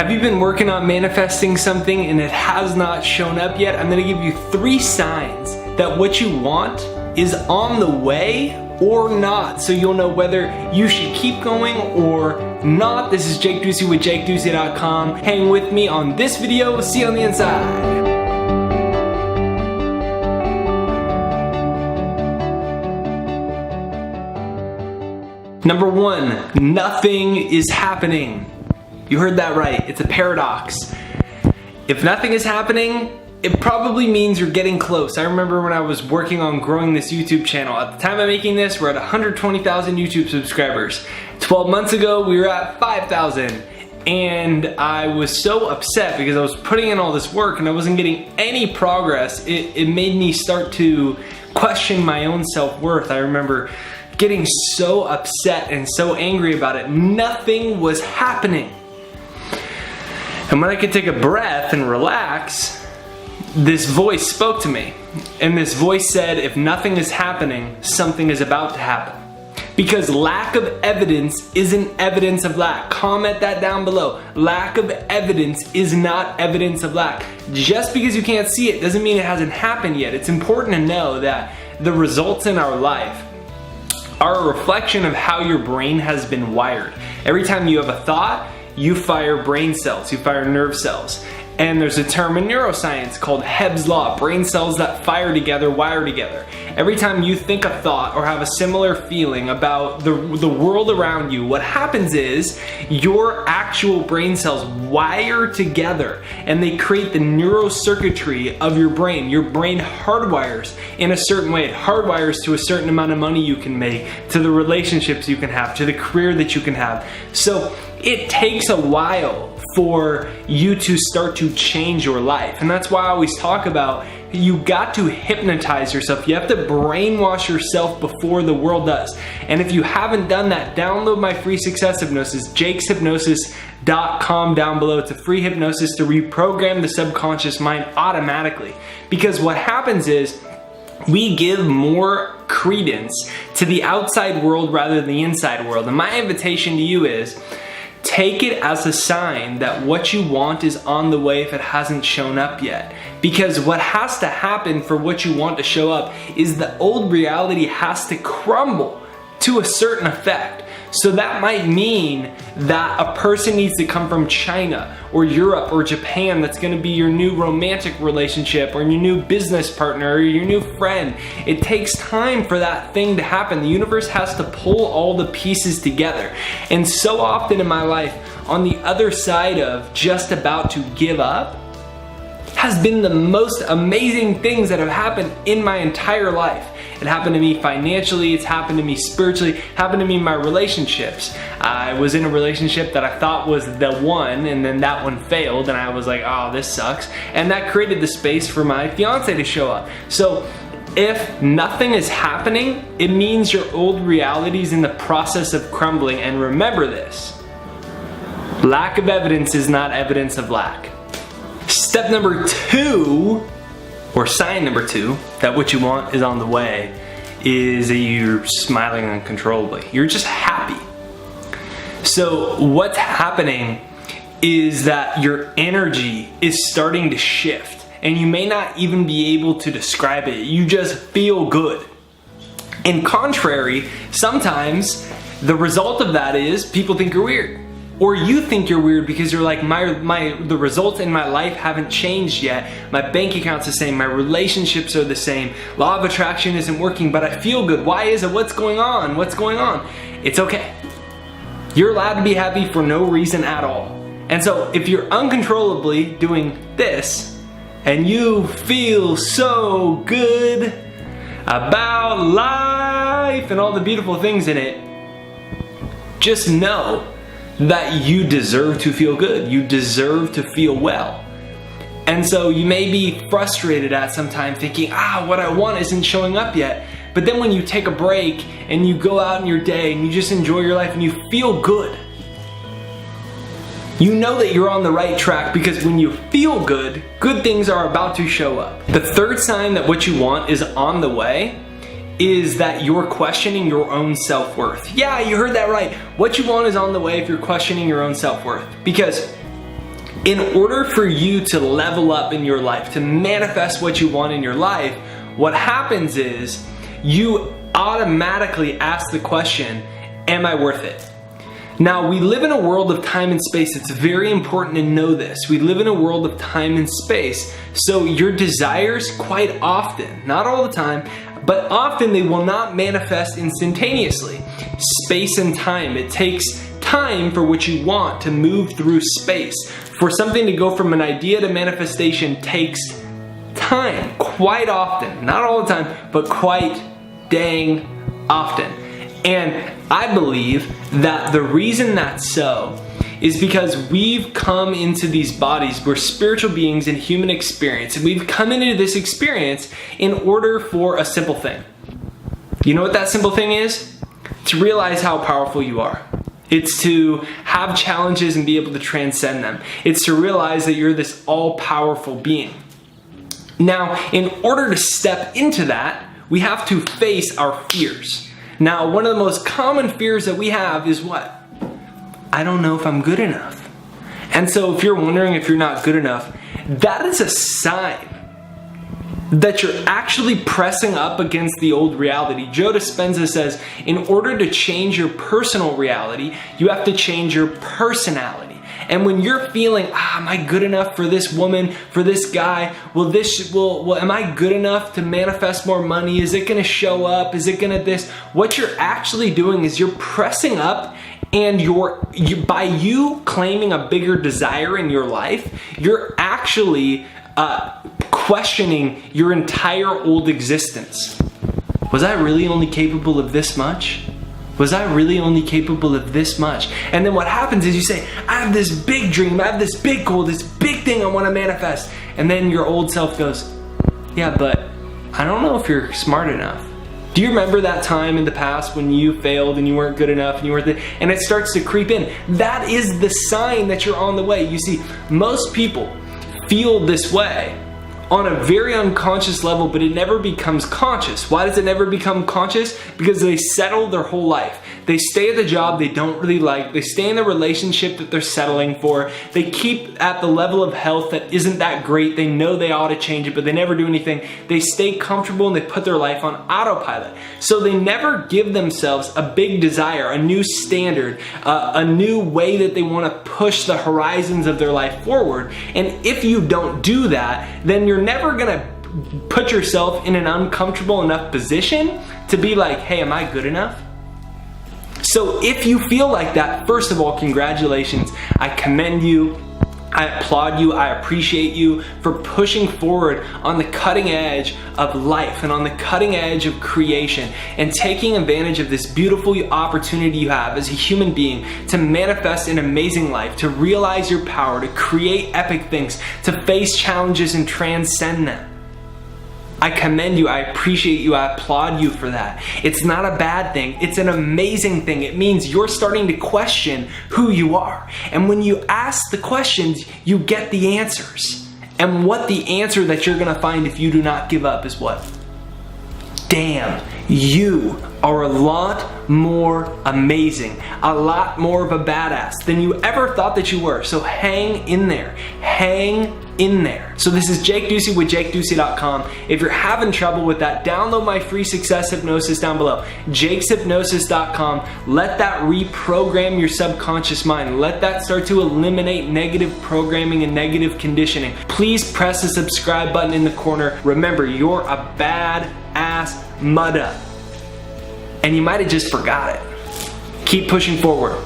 Have you been working on manifesting something and it has not shown up yet? I'm gonna give you 3 signs that what you want is on the way or not, so you'll know whether you should keep going or not. This is Jake Ducey with JakeDucey.com. Hang with me on this video. We'll see you on the inside. Number 1, nothing is happening. You heard that right, it's a paradox. If nothing is happening, it probably means you're getting close. I remember when I was working on growing this YouTube channel. At the time of making this, we're at 120,000 YouTube subscribers. 12 months ago, we were at 5,000. And I was so upset because I was putting in all this work and I wasn't getting any progress. It made me start to question my own self-worth. I remember getting so upset and so angry about it. Nothing was happening. And when I could take a breath and relax, this voice spoke to me. And this voice said, if nothing is happening, something is about to happen. Because lack of evidence isn't evidence of lack. Comment that down below. Lack of evidence is not evidence of lack. Just because you can't see it doesn't mean it hasn't happened yet. It's important to know that the results in our life are a reflection of how your brain has been wired. Every time you have a thought, you fire brain cells, you fire nerve cells. And there's a term in neuroscience called Hebb's Law, brain cells that fire together, wire together. Every time you think a thought or have a similar feeling about the world around you, what happens is your actual brain cells wire together and they create the neurocircuitry of your brain. Your brain hardwires in a certain way. It hardwires to a certain amount of money you can make, to the relationships you can have, to the career that you can have. So it takes a while for you to start to change your life. And that's why I always talk about you got to hypnotize yourself. You have to brainwash yourself before the world does. And if you haven't done that, download my free success hypnosis, jakeshypnosis.com down below. It's a free hypnosis to reprogram the subconscious mind automatically. Because what happens is we give more credence to the outside world rather than the inside world. And my invitation to you is, take it as a sign that what you want is on the way if it hasn't shown up yet. Because what has to happen for what you want to show up is the old reality has to crumble to a certain effect. So that might mean that a person needs to come from China or Europe or Japan that's going to be your new romantic relationship or your new business partner or your new friend. It takes time for that thing to happen. The universe has to pull all the pieces together. And so often in my life, on the other side of just about to give up, has been the most amazing things that have happened in my entire life. It happened to me financially, it's happened to me spiritually, it happened to me in my relationships. I was in a relationship that I thought was the one, and then that one failed, and I was like, oh, this sucks. And that created the space for my fiance to show up. So if nothing is happening, it means your old reality is in the process of crumbling. And remember this, lack of evidence is not evidence of lack. Step number 2, or sign number 2, that what you want is on the way, is that you're smiling uncontrollably. You're just happy. So what's happening is that your energy is starting to shift, and you may not even be able to describe it. You just feel good. In contrary, sometimes the result of that is people think you're weird. Or you think you're weird because you're like, the results in my life haven't changed yet. My bank account's the same, my relationships are the same, law of attraction isn't working, but I feel good. Why is it? What's going on? What's going on? It's okay. You're allowed to be happy for no reason at all. And so if you're uncontrollably doing this, and you feel so good about life and all the beautiful things in it, just know that you deserve to feel good. You deserve to feel well. And so you may be frustrated at some time thinking, what I want isn't showing up yet. But then when you take a break and you go out in your day and you just enjoy your life and you feel good, you know that you're on the right track, because when you feel good, good things are about to show up. The third sign that what you want is on the way is that you're questioning your own self-worth. Yeah, you heard that right. What you want is on the way if you're questioning your own self-worth. Because In order for you to level up in your life, to manifest what you want in your life, what happens is you automatically ask the question, am I worth it? Now, we live in a world of time and space. It's very important to know this. We live in a world of time and space. So your desires quite often, not all the time, but often they will not manifest instantaneously. Space and time, it takes time for what you want to move through space. For something to go from an idea to manifestation takes time, quite often. Not all the time, but quite dang often. And I believe that the reason that's so is because we've come into these bodies. We're spiritual beings in human experience, and we've come into this experience in order for a simple thing. You know what that simple thing is? To realize how powerful you are. It's to have challenges and be able to transcend them. It's to realize that you're this all-powerful being. Now, in order to step into that, we have to face our fears. Now, one of the most common fears that we have is what? I don't know if I'm good enough. And so if you're wondering if you're not good enough, that is a sign that you're actually pressing up against the old reality. Joe Dispenza says, in order to change your personal reality, you have to change your personality. And when you're feeling, am I good enough for this woman, for this guy? Am I good enough to manifest more money? Is it gonna show up? Is it gonna this? What you're actually doing is you're pressing up, and by you claiming a bigger desire in your life, you're actually questioning your entire old existence. Was I really only capable of this much? Was I really only capable of this much? And then what happens is you say, I have this big dream, I have this big goal, this big thing I want to manifest. And then your old self goes, yeah, but I don't know if you're smart enough. Do you remember that time in the past when you failed and you weren't good enough and and it starts to creep in? That is the sign that you're on the way. You see, most people feel this way on a very unconscious level, but it never becomes conscious. Why does it never become conscious? Because they settle their whole life. They stay at the job they don't really like. They stay in the relationship that they're settling for. They keep at the level of health that isn't that great. They know they ought to change it, but they never do anything. They stay comfortable and they put their life on autopilot. So they never give themselves a big desire, a new standard, a new way that they want to push the horizons of their life forward. And if you don't do that, then you're never gonna put yourself in an uncomfortable enough position to be like, hey, am I good enough? So if you feel like that, first of all, congratulations. I commend you. I applaud you. I appreciate you for pushing forward on the cutting edge of life and on the cutting edge of creation and taking advantage of this beautiful opportunity you have as a human being to manifest an amazing life, to realize your power, to create epic things, to face challenges and transcend them. I commend you, I appreciate you, I applaud you for that. It's not a bad thing, it's an amazing thing. It means you're starting to question who you are. And when you ask the questions, you get the answers. And what the answer that you're gonna find if you do not give up is what? Damn, you are a lot more amazing, a lot more of a badass than you ever thought that you were. So hang in there, hang in there. So this is Jake Ducey with JakeDucey.com. If you're having trouble with that, download my free success hypnosis down below, JakesHypnosis.com. Let that reprogram your subconscious mind. Let that start to eliminate negative programming and negative conditioning. Please press the subscribe button in the corner. Remember, you're a badass mudda. And you might have just forgot it. Keep pushing forward.